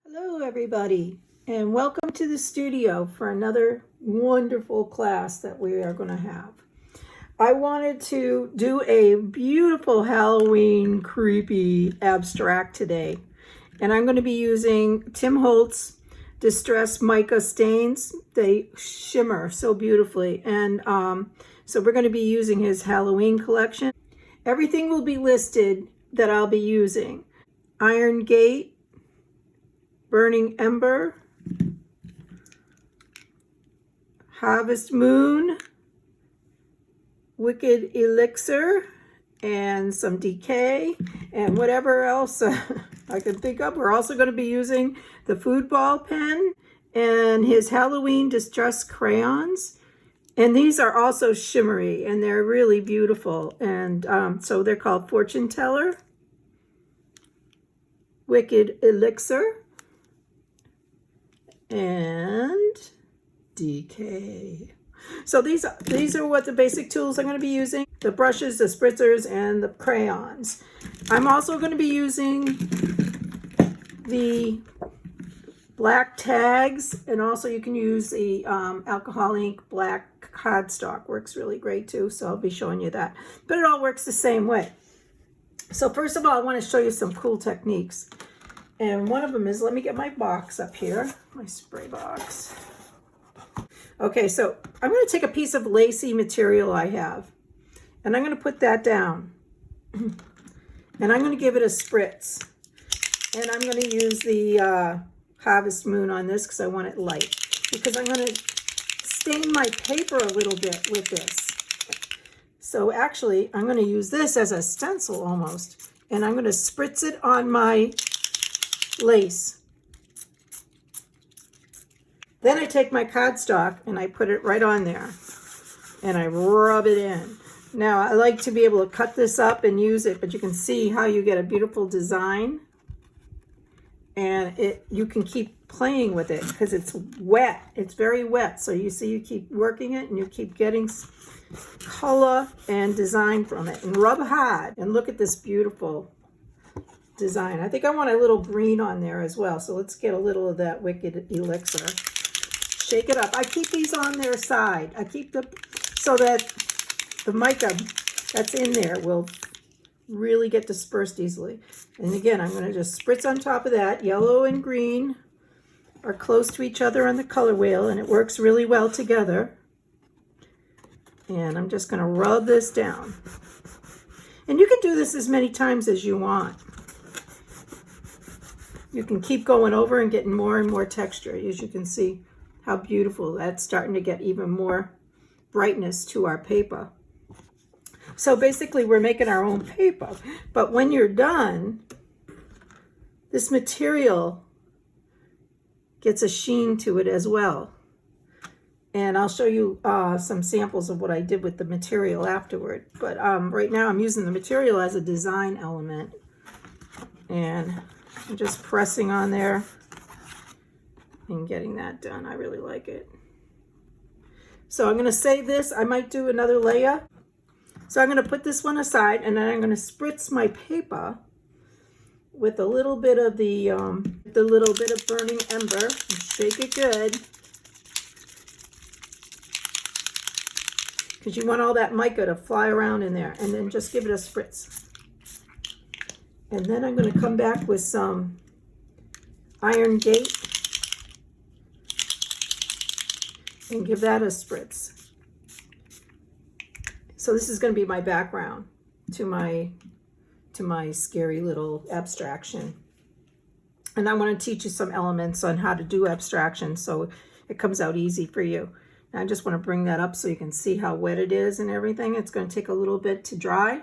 Hello everybody, and welcome to the studio for another wonderful class that we are going to have. I wanted to do a beautiful Halloween creepy abstract today, and I'm going to be using Tim Holtz Distress mica stains. They shimmer so beautifully, and so we're going to be using his Halloween collection. Everything will be listed that I'll be using. Iron Gate, Burning Ember, Harvest Moon, Wicked Elixir, and some Decay, and whatever else I can think of. We're also going to be using the food ball pen and his Halloween Distress crayons. And these are also shimmery, and they're really beautiful. And so they're called Fortune Teller, Wicked Elixir, and Decay. So these are what the basic tools I'm going to be using: the brushes, the spritzers, and the crayons. I'm also going to be using the black tags, and also you can use the alcohol ink black cardstock. Works really great too, so I'll be showing you that. But it all works the same way. So first of all, I want to show you some cool techniques. And one of them is, let me get my box up here, my spray box. Okay, so I'm going to take a piece of lacy material I have, and I'm going to put that down. And I'm going to give it a spritz. And I'm going to use the Harvest Moon on this because I want it light. Because I'm going to stain my paper a little bit with this. So actually, I'm going to use this as a stencil almost. And I'm going to spritz it on my lace. Then I take my cardstock and I put it right on there and I rub it in. Now I like to be able to cut this up and use it, but you can see how you get a beautiful design, and you can keep playing with it because it's wet. It's very wet, so you see you keep working it and you keep getting color and design from it, and rub hard. And look at this beautiful design. I think I want a little green on there as well, so let's get a little of that Wicked Elixir. Shake it up. I keep these on their side. I keep them so that the mica that's in there will really get dispersed easily. And again, I'm going to just spritz on top of that. Yellow and green are close to each other on the color wheel, and it works really well together. And I'm just going to rub this down. And you can do this as many times as you want. You can keep going over and getting more and more texture. As you can see how beautiful that's starting to get, even more brightness to our paper. So basically we're making our own paper. But when you're done, this material gets a sheen to it as well. And I'll show you some samples of what I did with the material afterward. But right now I'm using the material as a design element. And I'm just pressing on there and getting that done. I really like it. So I'm going to save this. I might do another layer. So I'm going to put this one aside, and then I'm going to spritz my paper with a little bit of the little bit of Burning Ember. Shake it good, because you want all that mica to fly around in there, and then just give it a spritz. And then I'm going to come back with some Iron Gate and give that a spritz. So this is going to be my background to my scary little abstraction. And I want to teach you some elements on how to do abstraction so it comes out easy for you. And I just want to bring that up so you can see how wet it is and everything. It's going to take a little bit to dry.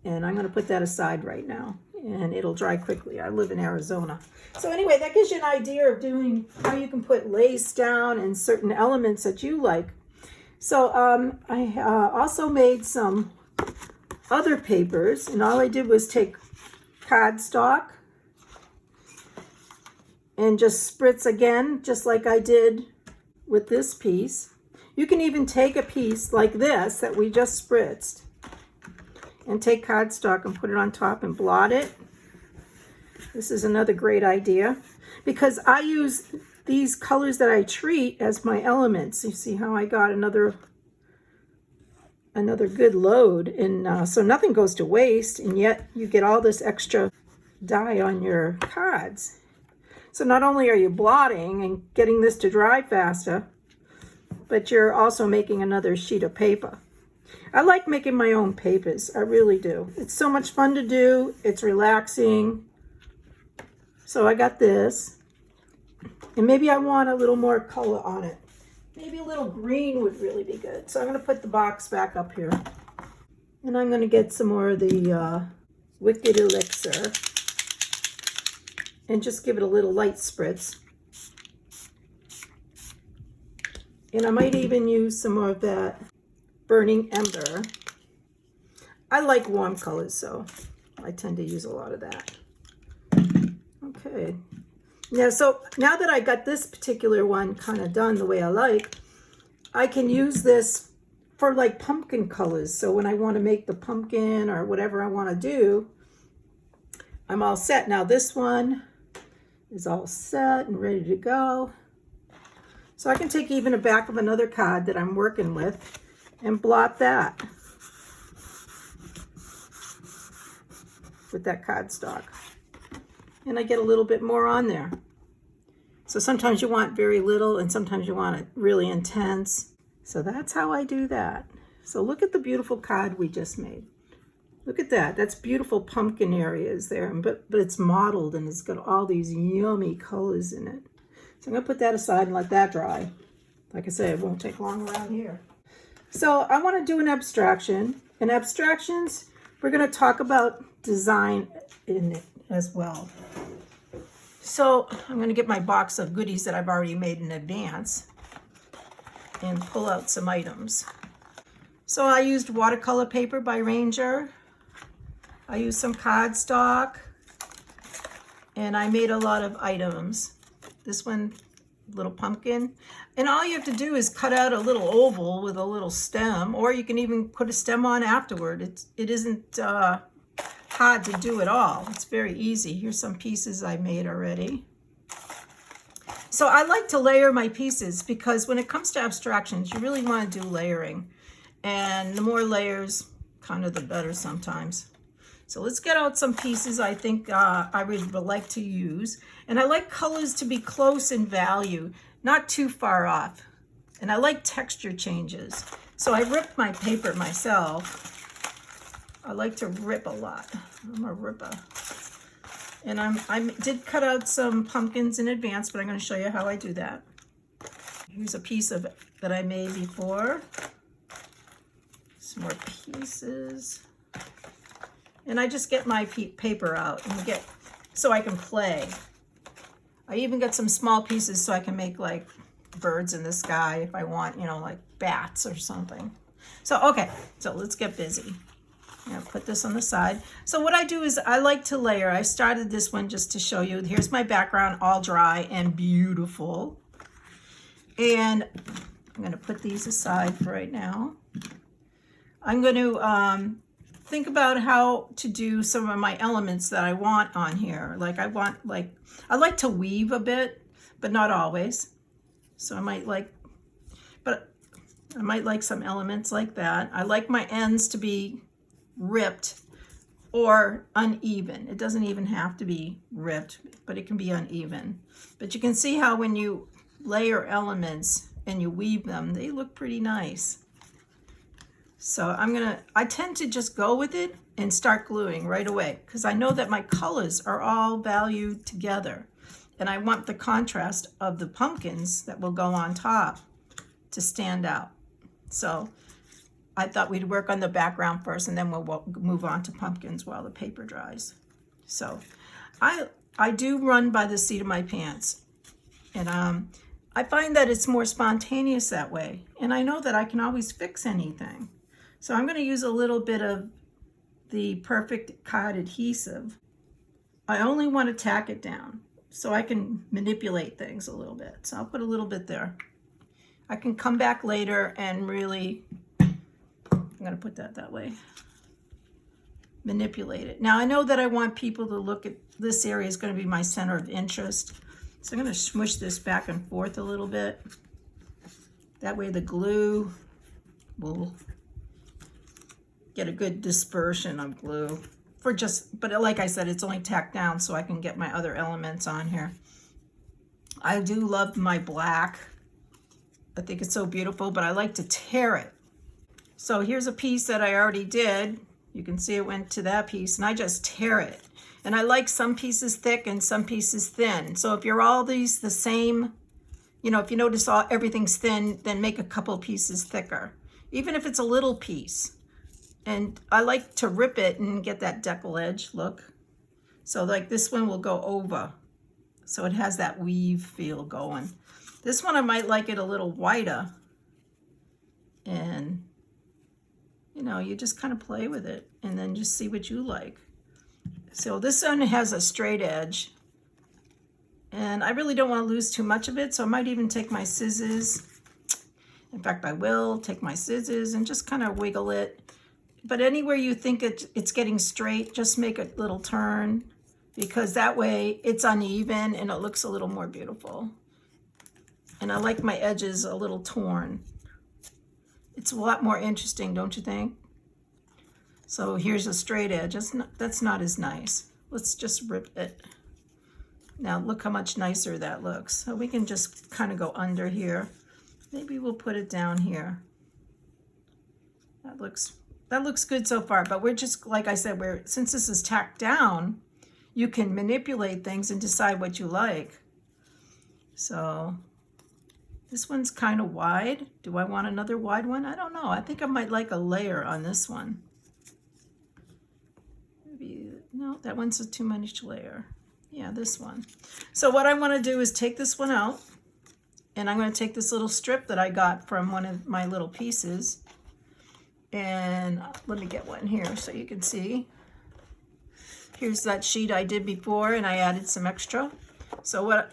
And I'm going to put that aside right now, and it'll dry quickly. I live in Arizona. So anyway, that gives you an idea of doing how you can put lace down and certain elements that you like. So I also made some other papers, and all I did was take cardstock and just spritz again, just like I did with this piece. You can even take a piece like this that we just spritzed and take cardstock and put it on top and blot it. This is another great idea. because I use these colors that I treat as my elements. You see how I got another good load, and so nothing goes to waste, and yet you get all this extra dye on your cards. So not only are you blotting and getting this to dry faster, but you're also making another sheet of paper. I like making my own papers. I really do. It's so much fun to do. It's relaxing. So I got this. And maybe I want a little more color on it. Maybe a little green would really be good. So I'm going to put the box back up here. And I'm going to get some more of the Wicked Elixir. And just give it a little light spritz. And I might even use some more of that Burning Ember. I like warm colors, so I tend to use a lot of that. Okay. Yeah, so now that I got this particular one kind of done the way I like, I can use this for like pumpkin colors. So when I want to make the pumpkin or whatever I want to do, I'm all set. Now this one is all set and ready to go. So I can take even a back of another card that I'm working with and blot that with that cardstock. And I get a little bit more on there. So sometimes you want very little and sometimes you want it really intense. So that's how I do that. So look at the beautiful card we just made. Look at that. That's beautiful pumpkin areas there, but it's modeled and it's got all these yummy colors in it. So I'm going to put that aside and let that dry. Like I said, it won't take long around here. So I want to do an abstraction. In abstractions, we're going to talk about design in it as well. So I'm going to get my box of goodies that I've already made in advance and pull out some items. So I used watercolor paper by Ranger. I used some cardstock, and I made a lot of items. This one, little pumpkin. And all you have to do is cut out a little oval with a little stem, or you can even put a stem on afterward. It isn't hard to do at all. It's very easy. Here's some pieces I made already. So I like to layer my pieces because when it comes to abstractions, you really want to do layering. And the more layers, kind of the better sometimes. So let's get out some pieces I think I would like to use. And I like colors to be close in value, not too far off. And I like texture changes. So I ripped my paper myself. I like to rip a lot. I'm a ripper. And I did cut out some pumpkins in advance, but I'm going to show you how I do that. Here's a piece of it that I made before. Some more pieces. And I just get my paper out and so I can play. I even got some small pieces so I can make like birds in the sky if I want, you know, like bats or something. So, okay, so let's get busy. I'll put this on the side. So what I do is I like to layer. I started this one just to show you. Here's my background, all dry and beautiful. And I'm going to put these aside for right now. I'm going to think about how to do some of my elements that I want on here. I like to weave a bit, but not always. So I might like some elements like that. I like my ends to be ripped or uneven. It doesn't even have to be ripped, but it can be uneven. But you can see how when you layer elements and you weave them, they look pretty nice. So I tend to just go with it and start gluing right away because I know that my colors are all valued together. And I want the contrast of the pumpkins that will go on top to stand out. So I thought we'd work on the background first and then we'll move on to pumpkins while the paper dries. So I do run by the seat of my pants. And I find that it's more spontaneous that way. And I know that I can always fix anything. So I'm going to use a little bit of the Perfect Card adhesive. I only want to tack it down so I can manipulate things a little bit. So I'll put a little bit there. I can come back later and really, I'm going to put that way, manipulate it. Now I know that I want people to look at this area is going to be my center of interest. So I'm going to smush this back and forth a little bit. That way the glue will get a good dispersion of glue. But like I said, it's only tacked down so I can get my other elements on here. I do love my black. I think it's so beautiful, but I like to tear it. So here's a piece that I already did. You can see it went to that piece, and I just tear it. And I like some pieces thick and some pieces thin. So if you're all these the same, you know, if you notice everything's thin, then make a couple pieces thicker, even if it's a little piece. And I like to rip it and get that decollage look. So like this one will go over. So it has that weave feel going. This one I might like it a little wider. And, you know, you just kind of play with it and then just see what you like. So this one has a straight edge. And I really don't want to lose too much of it, so I might even take my scissors. In fact, I will take my scissors and just kind of wiggle it. But anywhere you think it's getting straight, just make a little turn, because that way it's uneven and it looks a little more beautiful. And I like my edges a little torn. It's a lot more interesting, don't you think? So here's a straight edge. That's not as nice. Let's just rip it. Now look how much nicer that looks. So we can just kind of go under here. Maybe we'll put it down here. That looks good so far, but we're just, like I said, since this is tacked down, you can manipulate things and decide what you like. So this one's kind of wide. Do I want another wide one? I don't know. I think I might like a layer on this one. Maybe, no, that one's a too much layer. Yeah, this one. So what I want to do is take this one out, and I'm going to take this little strip that I got from one of my little pieces, and let me get one here so you can see. Here's that sheet I did before, and I added some extra.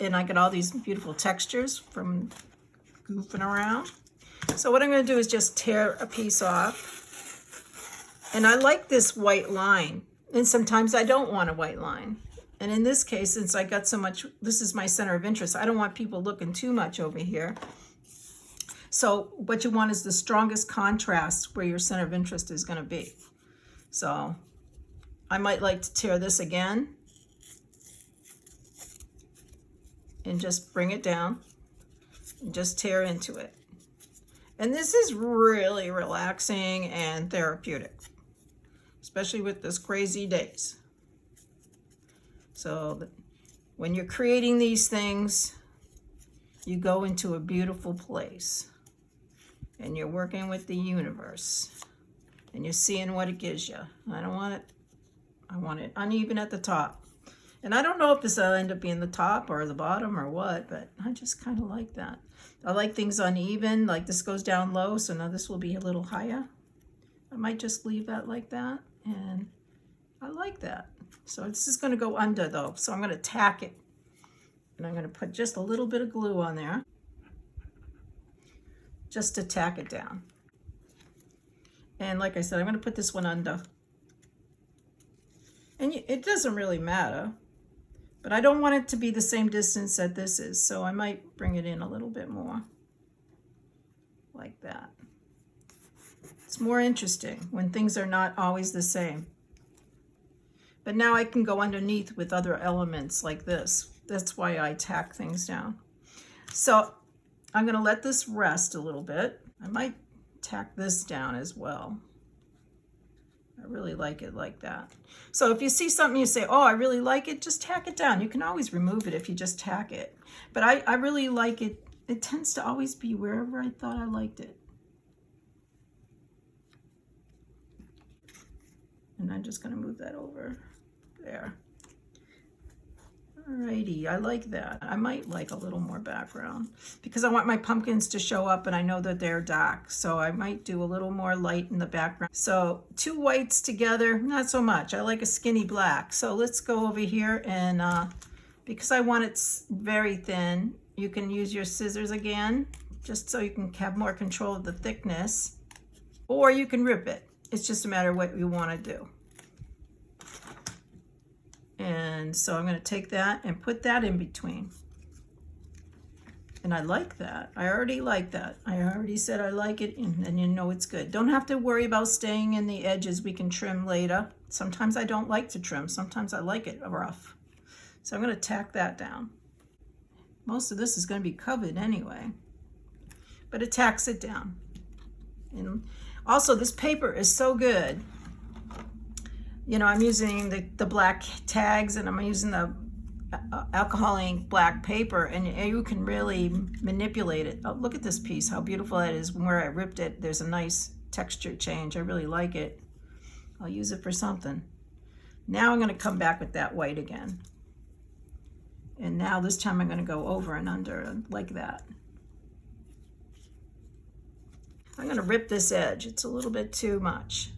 And I got all these beautiful textures from goofing around. So what I'm going to do is just tear a piece off. And I like this white line, and sometimes I don't want a white line. And in this case, since I got so much, this is my center of interest, I don't want people looking too much over here. So what you want is the strongest contrast where your center of interest is going to be. So I might like to tear this again and just bring it down and just tear into it. And this is really relaxing and therapeutic, especially with this crazy days. So when you're creating these things, you go into a beautiful place and you're working with the universe and you're seeing what it gives you. I want it uneven at the top. And I don't know if this will end up being the top or the bottom or what, but I just kind of like that. I like things uneven, like this goes down low, so now this will be a little higher. I might just leave that like that, and I like that. So this is going to go under though, so I'm going to tack it. And I'm going to put just a little bit of glue on there, just to tack it down. And like I said, I'm going to put this one under. And it doesn't really matter, but I don't want it to be the same distance that this is, so I might bring it in a little bit more, like that. It's more interesting when things are not always the same. But now I can go underneath with other elements like this. That's why I tack things down. So I'm going to let this rest a little bit. I might tack this down as well. I really like it like that. So if you see something you say, oh, I really like it, just tack it down. You can always remove it if you just tack it. But I really like it. It tends to always be wherever I thought I liked it. And I'm just going to move that over there. Alrighty, I like that. I might like a little more background because I want my pumpkins to show up and I know that they're dark. So I might do a little more light in the background. So two whites together, not so much. I like a skinny black. So let's go over here and because I want it very thin, you can use your scissors again, just so you can have more control of the thickness, or you can rip it. It's just a matter of what you want to do. And so I'm going to take that and put that in between. And I like that. I already like that. I already said I like it, and then you know it's good. Don't have to worry about staying in the edges. We can trim later. Sometimes I don't like to trim. Sometimes I like it rough. So I'm going to tack that down. Most of this is going to be covered anyway, but it tacks it down. And also, this paper is so good. You know, I'm using the black tags, and I'm using the alcohol ink black paper, and you can really manipulate it. Oh, look at this piece, how beautiful that is. Where I ripped it, there's a nice texture change. I really like it. I'll use it for something. Now I'm going to come back with that white again. And now this time I'm going to go over and under like that. I'm going to rip this edge. It's a little bit too much.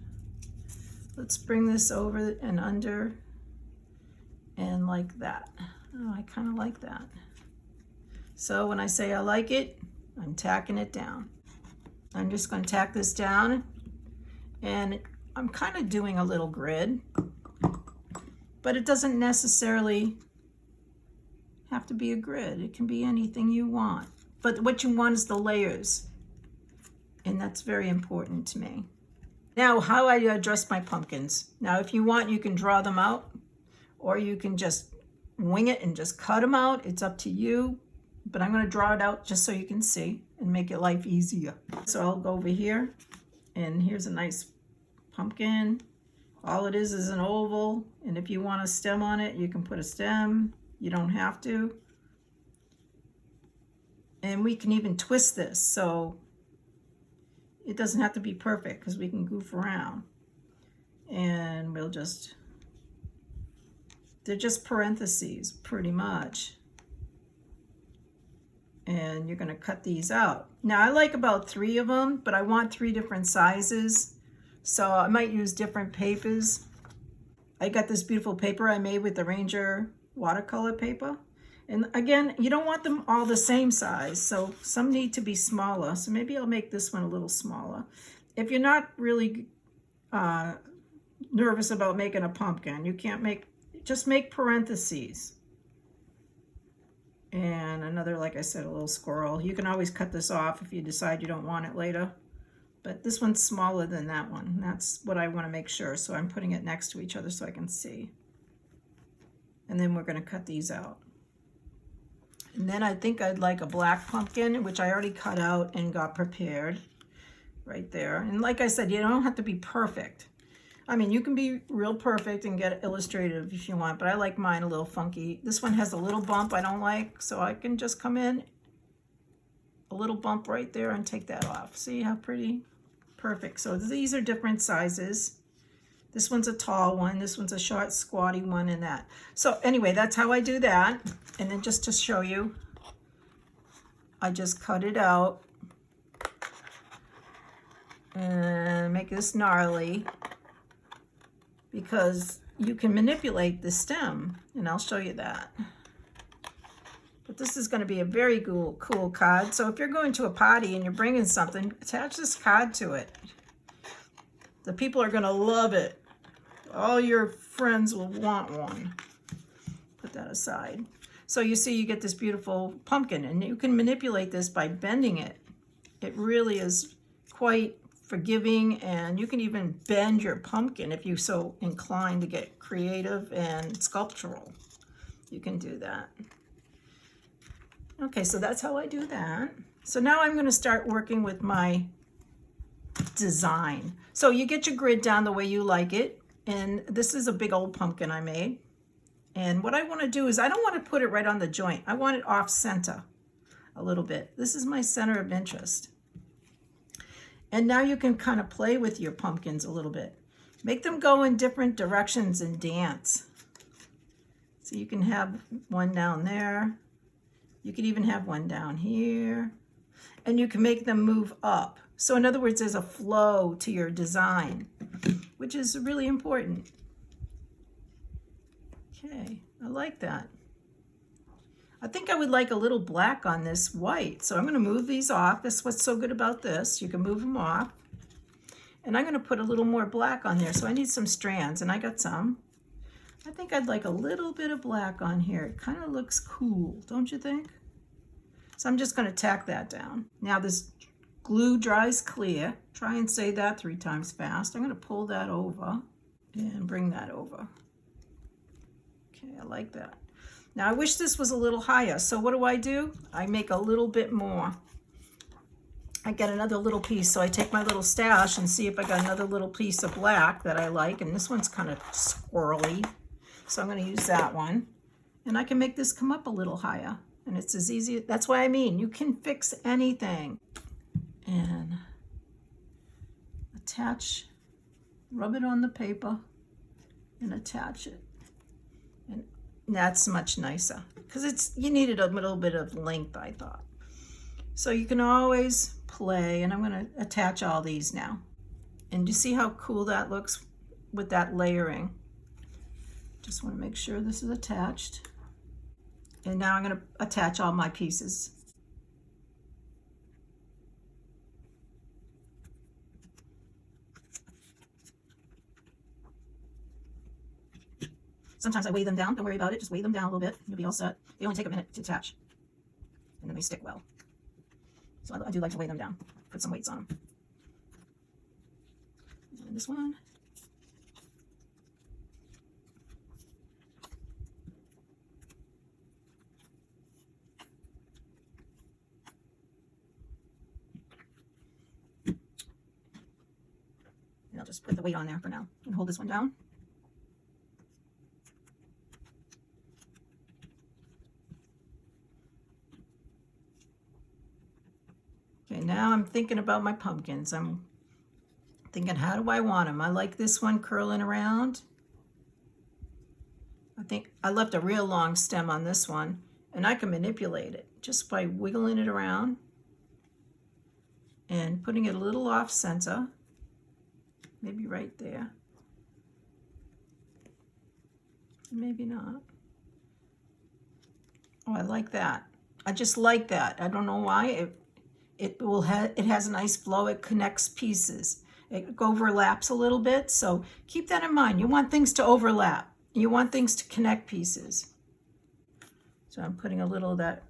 Let's bring this over and under and like that. Oh, I kind of like that. So when I say I like it, I'm tacking it down. I'm just going to tack this down, and I'm kind of doing a little grid, but it doesn't necessarily have to be a grid. It can be anything you want, but what you want is the layers, and that's very important to me. Now, how I address my pumpkins. Now, if you want, you can draw them out, or you can just wing it and just cut them out. It's up to you, but I'm going to draw it out just so you can see and make your life easier. So I'll go over here, and here's a nice pumpkin. All it is an oval, and if you want a stem on it, you can put a stem. You don't have to. And we can even twist this, so it doesn't have to be perfect, because we can goof around. And we'll just, they're just parentheses, pretty much. And you're going to cut these out. Now, I like about 3 of them, but I want 3 different sizes, so I might use different papers. I got this beautiful paper I made with the Ranger watercolor paper. And again, you don't want them all the same size, so some need to be smaller. So maybe I'll make this one a little smaller. If you're not really nervous about making a pumpkin, you can't make, just make parentheses. And another, like I said, a little squirrel. You can always cut this off if you decide you don't want it later. But this one's smaller than that one. That's what I want to make sure. So I'm putting it next to each other so I can see. And then we're going to cut these out. And then I think I'd like a black pumpkin, which I already cut out and got prepared right there. And like I said, you don't have to be perfect. I mean, you can be real perfect and get illustrative if you want, but I like mine a little funky. This one has a little bump I don't like, so I can just come in, a little bump right there, and take that off. See how pretty? Perfect. So these are different sizes. This one's a tall one, this one's a short, squatty one, and that. So anyway, that's how I do that. And then just to show you, I just cut it out and make this gnarly, because you can manipulate the stem, and I'll show you that. But this is going to be a very cool card. So if you're going to a party and you're bringing something, attach this card to it. The people are going to love it. All your friends will want one. Put that aside. So you see, you get this beautiful pumpkin, and you can manipulate this by bending it. It really is quite forgiving, and you can even bend your pumpkin if you're so inclined to get creative and sculptural. You can do that. Okay, so that's how I do that. So now I'm going to start working with my design. So you get your grid down the way you like it, and this is a big old pumpkin I made. And what I want to do is, I don't want to put it right on the joint. I want it off center a little bit. This is my center of interest. And now you can kind of play with your pumpkins a little bit. Make them go in different directions and dance. So you can have one down there. You could even have one down here. And you can make them move up. So in other words, there's a flow to your design, which is really important. Okay, I like that. I think I would like a little black on this white. So I'm going to move these off. That's what's so good about this. You can move them off. And I'm going to put a little more black on there. So I need some strands, and I got some. I think I'd like a little bit of black on here. It kind of looks cool, don't you think? So I'm just going to tack that down. Now this glue dries clear. Try and say that 3 times fast. I'm going to pull that over and bring that over. Okay, I like that. Now I wish this was a little higher. So what do? I make a little bit more. I get another little piece. So I take my little stash and see if I got another little piece of black that I like. And this one's kind of squirrely. So I'm going to use that one. And I can make this come up a little higher. And it's as easy, that's what I mean. You can fix anything. And attach, rub it on the paper and attach it. And that's much nicer because you needed a little bit of length, I thought. So you can always play, and I'm going to attach all these now. And you see how cool that looks with that layering. Just want to make sure this is attached. And now I'm going to attach all my pieces. Sometimes I weigh them down. Don't worry about it. Just weigh them down a little bit. You'll be all set. They only take a minute to attach. And then they stick well. So I do like to weigh them down. Put some weights on them. And this one. And I'll just put the weight on there for now and hold this one down. Okay, now I'm thinking about my pumpkins. I'm thinking, how do I want them? I like this one curling around. I think I left a real long stem on this one, and I can manipulate it just by wiggling it around and putting it a little off center. Maybe right there. Maybe not. Oh, I like that. I just like that. I don't know why. It has a nice flow. It connects pieces. It overlaps a little bit. So keep that in mind. You want things to overlap. You want things to connect pieces. So I'm putting a little of that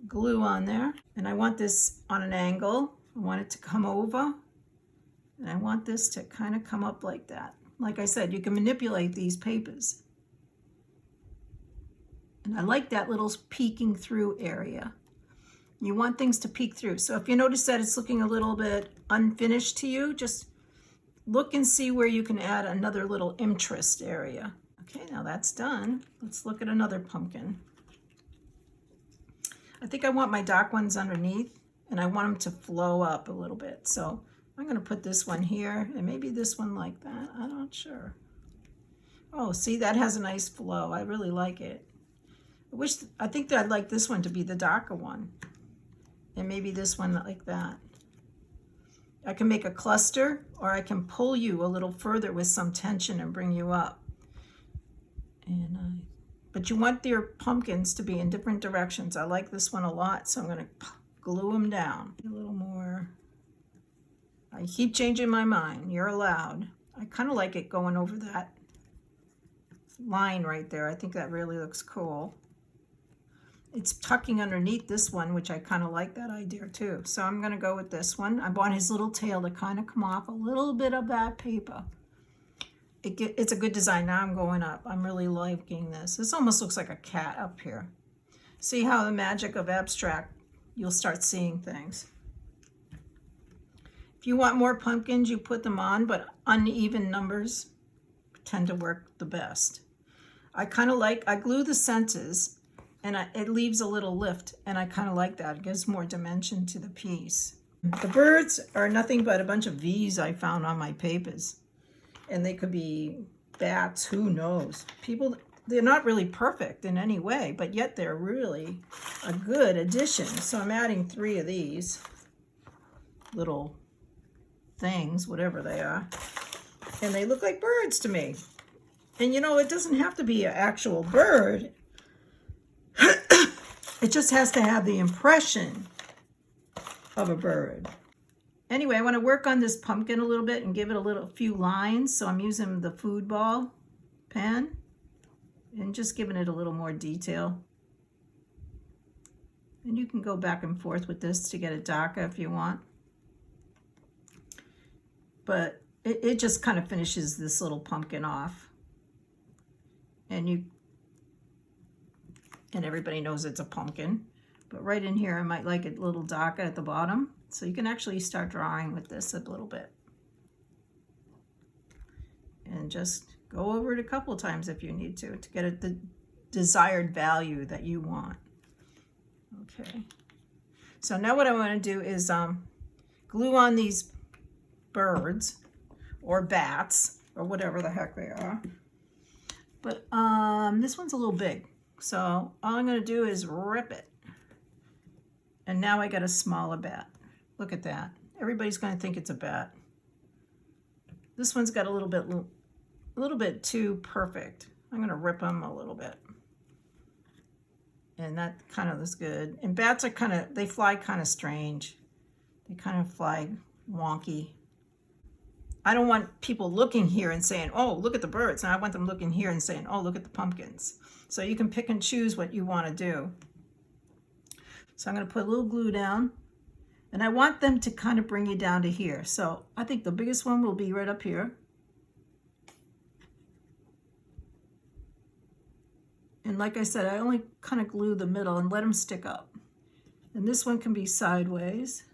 glue on there. And I want this on an angle. I want it to come over. And I want this to kind of come up like that. Like I said, you can manipulate these papers. And I like that little peeking through area. You want things to peek through. So if you notice that it's looking a little bit unfinished to you, just look and see where you can add another little interest area. Okay, now that's done. Let's look at another pumpkin. I think I want my dark ones underneath, and I want them to flow up a little bit. So I'm going to put this one here, and maybe this one like that. I'm not sure. Oh, see, that has a nice flow. I really like it. I think that I'd like this one to be the darker one. And maybe this one like that. I can make a cluster, or I can pull you a little further with some tension and bring you up. But you want your pumpkins to be in different directions. I like this one a lot, so I'm going to glue them down. A little more. I keep changing my mind. You're allowed. I kind of like it going over that line right there. I think that really looks cool. It's tucking underneath this one, which I kind of like that idea too. So I'm going to go with this one. I want his little tail to kind of come off a little bit of that paper. It's a good design. Now I'm going up. I'm really liking this. This almost looks like a cat up here. See how the magic of abstract, you'll start seeing things. If you want more pumpkins, you put them on, but uneven numbers tend to work the best. I glue the centers, and it leaves a little lift, and I kind of like that. It gives more dimension to the piece. The birds are nothing but a bunch of V's I found on my papers. And they could be bats, who knows. They're not really perfect in any way, but yet they're really a good addition. So I'm adding 3 of these little things, whatever they are. And they look like birds to me. And you know, it doesn't have to be an actual bird. It just has to have the impression of a bird. Anyway, I want to work on this pumpkin a little bit and give it a few lines. So I'm using the food ball pen and just giving it a little more detail. And you can go back and forth with this to get it darker if you want. But it just kind of finishes this little pumpkin off. And everybody knows it's a pumpkin. But right in here, I might like it a little darker at the bottom. So you can actually start drawing with this a little bit. And just go over it a couple times if you need to get it the desired value that you want. Okay. So now what I want to do is glue on these birds or bats or whatever the heck they are. But this one's a little big. So all I'm going to do is rip it. And now I got a smaller bat. Look at that. Everybody's going to think it's a bat. This one's got a little bit too perfect. I'm going to rip them a little bit. And that kind of is good. And bats are they fly kind of strange. They kind of fly wonky. I don't want people looking here and saying, oh, look at the birds. And I want them looking here and saying, oh, look at the pumpkins. So you can pick and choose what you want to do. So I'm going to put a little glue down. And I want them to kind of bring you down to here. So I think the biggest one will be right up here. And like I said, I only kind of glue the middle and let them stick up. And this one can be sideways.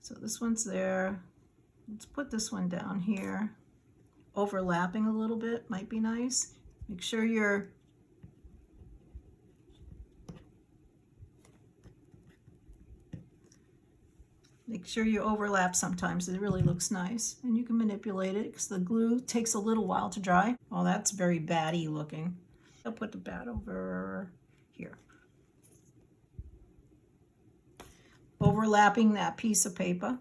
So this one's there. Let's put this one down here. Overlapping a little bit might be nice. Make sure you overlap sometimes. It really looks nice. And you can manipulate it because the glue takes a little while to dry. Oh, that's very batty looking. I'll put the bat over here. Overlapping that piece of paper.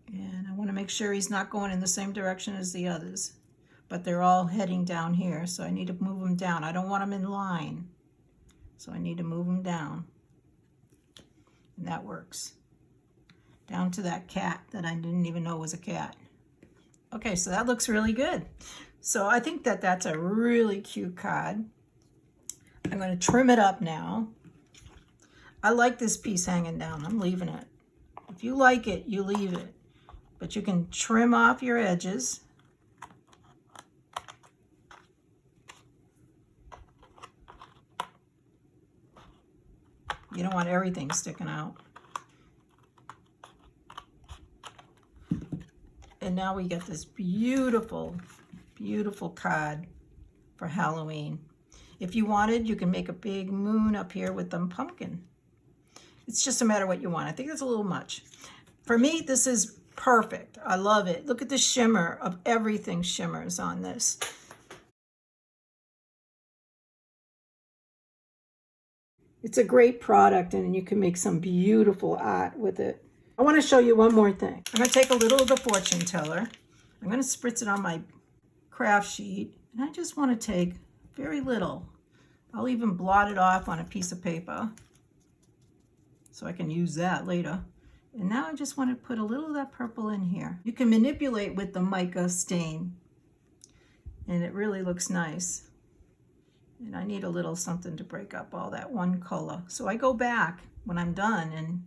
And I want to make sure he's not going in the same direction as the others. But they're all heading down here, so I need to move them down. I don't want them in line. So I need to move them down. And that works. Down to that cat that I didn't even know was a cat. Okay, so that looks really good. So I think that that's a really cute card. I'm going to trim it up now. I like this piece hanging down. I'm leaving it. If you like it, you leave it. But you can trim off your edges. You don't want everything sticking out. And now we get this beautiful, beautiful card for Halloween. If you wanted, you can make a big moon up here with them pumpkin. It's just a matter of what you want. I think that's a little much. For me, this is perfect. I love it. Look at the shimmer of everything shimmers on this. It's a great product and you can make some beautiful art with it. I want to show you one more thing. I'm going to take a little of the fortune teller. I'm going to spritz it on my craft sheet. And I just want to take very little. I'll even blot it off on a piece of paper so I can use that later. And now I just want to put a little of that purple in here. You can manipulate with the mica stain. And it really looks nice. And I need a little something to break up all that one color. So I go back when I'm done and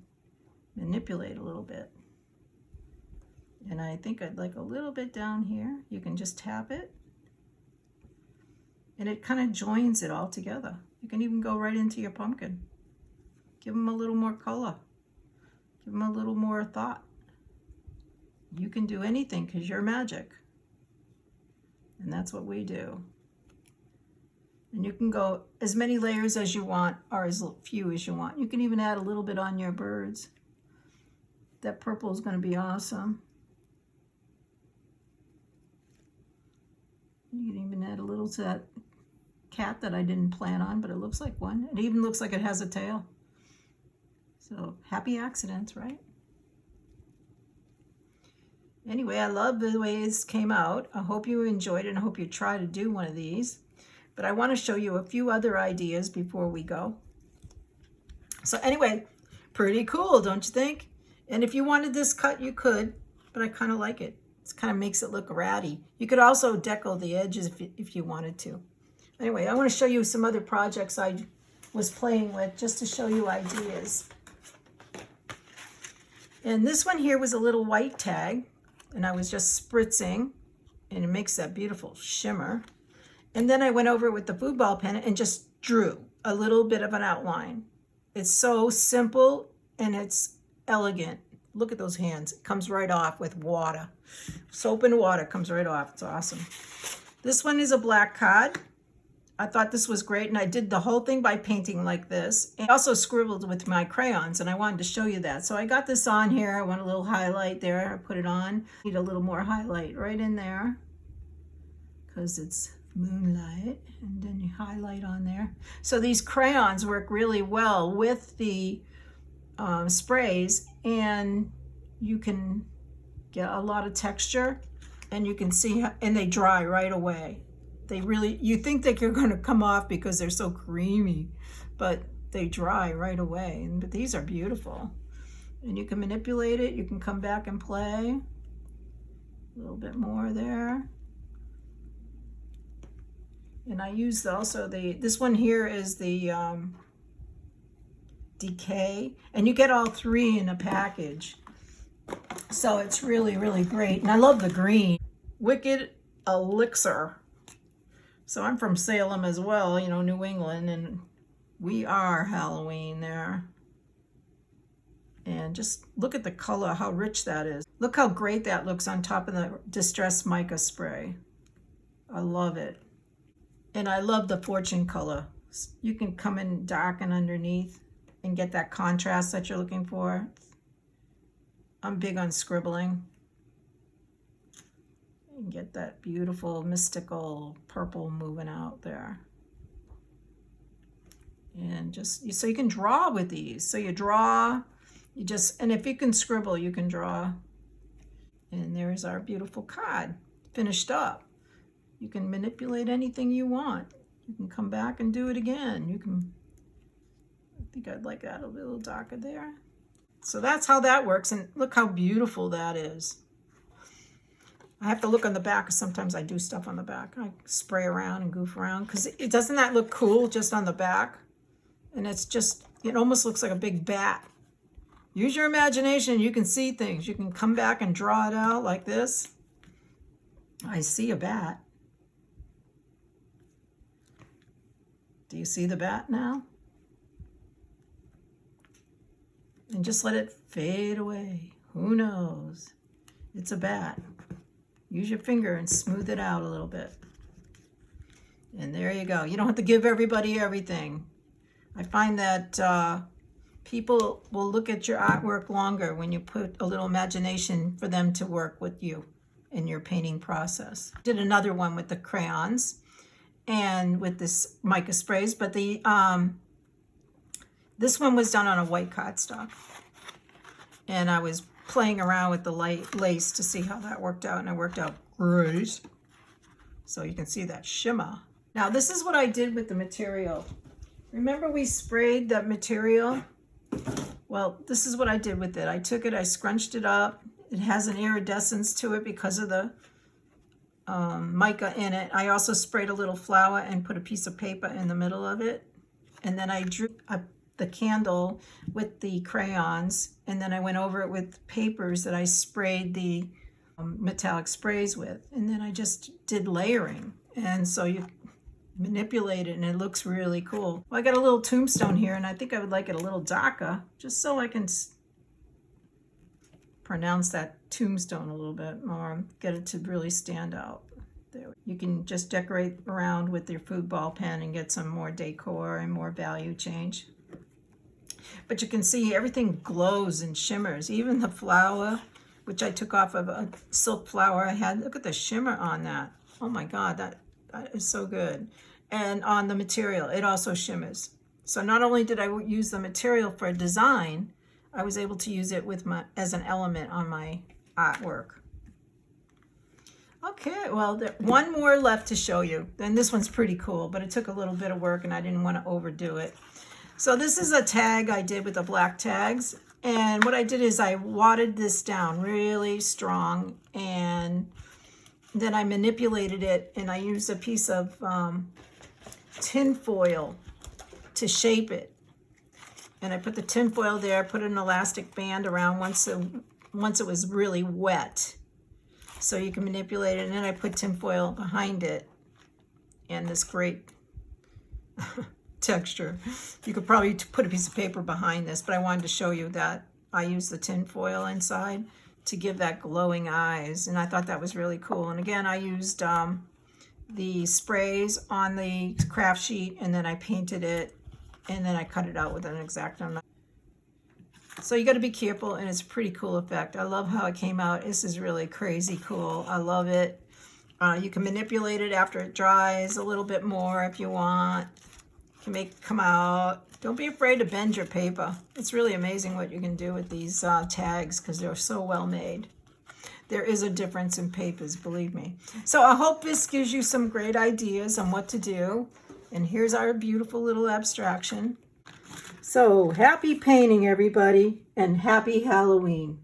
manipulate a little bit. And I think I'd like a little bit down here. You can just tap it. And it kind of joins it all together. You can even go right into your pumpkin. Give them a little more color. Give them a little more thought. You can do anything because you're magic. And that's what we do. And you can go as many layers as you want or as few as you want. You can even add a little bit on your birds. That purple is going to be awesome. You can even add a little to that cat that I didn't plan on, but it looks like one. It even looks like it has a tail. So happy accidents, right? Anyway, I love the way this came out. I hope you enjoyed it and I hope you try to do one of these. But I want to show you a few other ideas before we go. So anyway, pretty cool, don't you think? And if you wanted this cut, you could, but I kind of like it. It kind of makes it look ratty. You could also deco the edges if you wanted to. Anyway, I want to show you some other projects I was playing with just to show you ideas. And this one here was a little white tag, and I was just spritzing, and it makes that beautiful shimmer. And then I went over it with the food ball pen and just drew a little bit of an outline. It's so simple and it's elegant. Look at those hands. It comes right off with water. Soap and water comes right off. It's awesome. This one is a black card. I thought this was great, and I did the whole thing by painting like this. I also scribbled with my crayons, and I wanted to show you that. So I got this on here. I want a little highlight there. I put it on. Need a little more highlight right in there because it's moonlight, and then you highlight on there. So these crayons work really well with the sprays, and you can get a lot of texture, and you can see how, and they dry right away. They really, you think that you're going to come off because they're so creamy, but they dry right away. But these are beautiful, and you can manipulate it. You can come back and play a little bit more there. And I used also this one here is the decay, and you get all three in a package. So it's really, really great. And I love the green. Wicked Elixir. So I'm from Salem as well, you know, New England, and we are Halloween there. And just look at the color, how rich that is. Look how great that looks on top of the Distress Mica spray. I love it. And I love the fortune color. You can come in dark and underneath and get that contrast that you're looking for. I'm big on scribbling. And get that beautiful mystical purple moving out there. And just, so you can draw with these. So you draw, you just, and if you can scribble, you can draw. And there's our beautiful card finished up. You can manipulate anything you want. You can come back and do it again. You can, I think I'd like that a little darker there. So that's how that works. And look how beautiful that is. I have to look on the back because sometimes I do stuff on the back. I spray around and goof around because it doesn't that look cool just on the back? And it's just, it almost looks like a big bat. Use your imagination. You can see things. You can come back and draw it out like this. I see a bat. Do you see the bat now? And just let it fade away. Who knows? It's a bat. Use your finger and smooth it out a little bit. And there you go. You don't have to give everybody everything. I find that people will look at your artwork longer when you put a little imagination for them to work with you in your painting process. Did another one with the crayons and with this mica sprays, but the this one was done on a white cardstock. And I was playing around with the light lace to see how that worked out, and it worked out great. So you can see that shimmer. Now this is what I did with the material. Remember we sprayed that material? Well, this is what I did with it. I took it, I scrunched it up. It has an iridescence to it because of the mica in it. I also sprayed a little flour and put a piece of paper in the middle of it. And then I drew the candle with the crayons, and then I went over it with papers that I sprayed the metallic sprays with. And then I just did layering. And so you manipulate it and it looks really cool. Well, I got a little tombstone here, and I think I would like it a little darker just so I can pronounce that tombstone a little bit more, get it to really stand out. There. You can just decorate around with your food ball pen and get some more decor and more value change. But you can see everything glows and shimmers. Even the flower, which I took off of a silk flower I had. Look at the shimmer on that. Oh my God, that is so good. And on the material, it also shimmers. So not only did I use the material for design, I was able to use it with as an element on my artwork. Okay, well, one more left to show you. And this one's pretty cool, but it took a little bit of work and I didn't want to overdo it. So this is a tag I did with the black tags. And what I did is I wadded this down really strong, and then I manipulated it, and I used a piece of tin foil to shape it. And I put the tin foil there, put an elastic band around once it was really wet, so you can manipulate it. And then I put tin foil behind it, and this great texture. You could probably put a piece of paper behind this, but I wanted to show you that I used the tin foil inside to give that glowing eyes, and I thought that was really cool. And again, I used the sprays on the craft sheet, and then I painted it, and then I cut it out with an X-Acto knife. So you got to be careful, and it's a pretty cool effect. I love how it came out. This is really crazy cool. I love it. You can manipulate it after it dries a little bit more if you want. You can make it come out. Don't be afraid to bend your paper. It's really amazing what you can do with these tags, because they're so well made. There is a difference in papers, believe me. So I hope this gives you some great ideas on what to do. And here's our beautiful little abstraction. So happy painting, everybody, and happy Halloween.